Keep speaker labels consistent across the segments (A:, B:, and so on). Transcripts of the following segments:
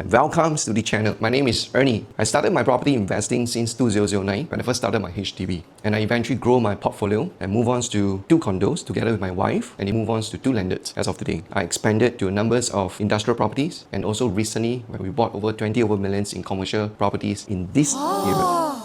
A: Welcome to the channel. My name is Ernee. I started my property investing since 2009 when I first started my HDB, and I eventually grow my portfolio and move on to 2 condos together with my wife, and it move on to 2 landlords as of today. I expanded to numbers of industrial properties, and also recently when we bought over 20 millions in commercial properties in this area.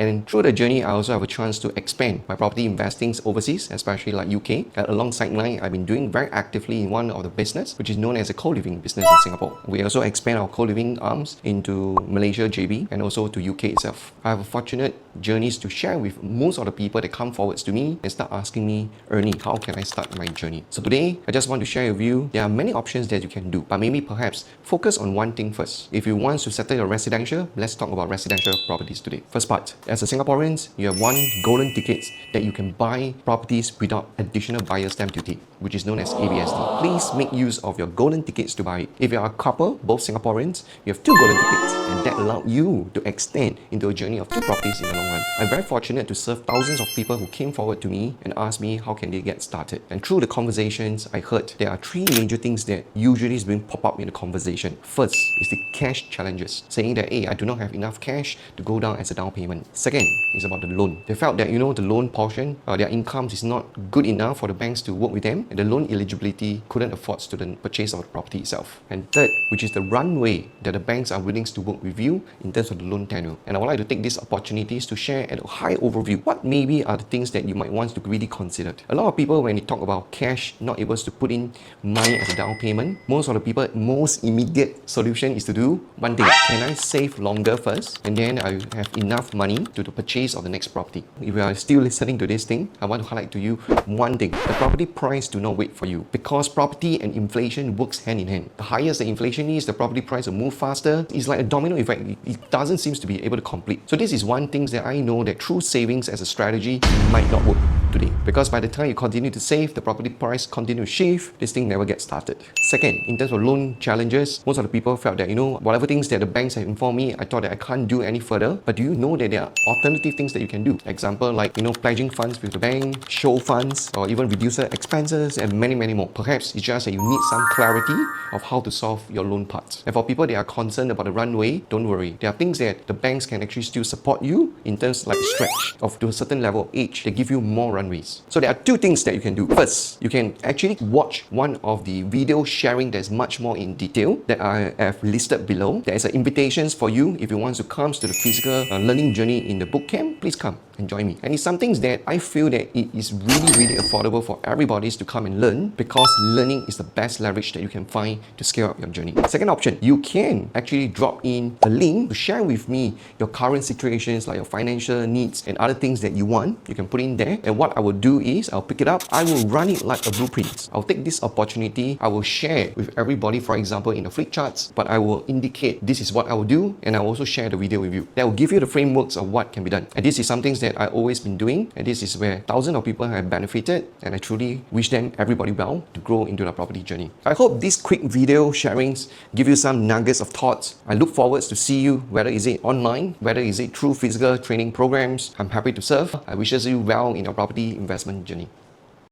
A: And through the journey, I also have a chance to expand my property investings overseas, especially like UK. Alongside mine, I've been doing very actively in one of the business, which is known as a co-living business in Singapore. We also expand our co-living arms into Malaysia, JB, and also to UK itself. I have a fortunate journeys to share with most of the people that come forwards to me and start asking me, Ernee, how can I start my journey? So today, I just want to share with you, there are many options that you can do, but maybe perhaps focus on one thing first. If you want to settle your residential, let's talk about residential properties today. First part, as a Singaporeans, you have one golden ticket that you can buy properties without additional buyer stamp duty, which is known as ABSD. Please make use of your golden tickets to buy it. If you are a couple, both Singaporeans, you have 2 golden tickets, and that allows you to extend into a journey of 2 properties in the long run. I'm very fortunate to serve thousands of people who came forward to me and asked me how can they get started. And through the conversations, I heard there are 3 major things that usually is being pop up in the conversation. First is the cash challenges, saying that, hey, I do not have enough cash to go down as a down payment. Second is about the loan. They felt that, the loan portion, their incomes is not good enough for the banks to work with them, and the loan eligibility couldn't afford to the purchase of the property itself. And third, which is the runway that the banks are willing to work with you in terms of the loan tenure. And I would like to take these opportunities to share at a high overview what maybe are the things that you might want to really consider. A lot of people, when they talk about cash, not able to put in money as a down payment, most of the people, most immediate solution is to do one thing. Can I save longer first, and then I have enough money to the purchase of the next property? If you are still listening to this thing, I want to highlight to you one thing. The property price do not wait for you, because property and inflation works hand in hand. The higher the inflation is, the property price will move faster. It's like a domino effect. It doesn't seem to be able to complete. So this is one thing that I know that true savings as a strategy might not work today, because by the time you continue to save, the property price continue to shift, this thing never gets started. Second, in terms of loan challenges, most of the people felt that, whatever things that the banks have informed me, I thought that I can't do any further. But do you know that there are alternative things that you can do? Example like, pledging funds with the bank, show funds, or even reduce expenses, and many more. Perhaps it's just that you need some clarity of how to solve your loan parts. And for people that are concerned about the runway, don't worry. There are things that the banks can actually still support you in terms like stretch of to a certain level of age. They give you more runways. So there are 2 things that you can do. First, you can actually watch one of the video sharing that's much more in detail that I have listed below. There is an invitations for you. If you want to come to the physical learning journey in the bootcamp, please come and join me. And it's something that I feel that it is really affordable for everybody to come and learn, because learning is the best leverage that you can find to scale up your journey. Second option, you can actually drop in a link to share with me your current situations, like your financial needs and other things that you want. You can put in there, and what I will do is I'll pick it up, I will run it like a blueprint. I'll take this opportunity, I will share with everybody, for example in the flip charts, but I will indicate this is what I will do, and I'll also share the video with you. That will give you the frameworks of what can be done. And this is something that I've always been doing, and this is where thousands of people have benefited, and I truly wish them everybody well to grow into their property journey. I hope these quick video sharings give you some nuggets of thoughts. I look forward to see you, whether is it online, whether is it through physical training programs. I'm happy to serve. I wish you well in your property investment journey.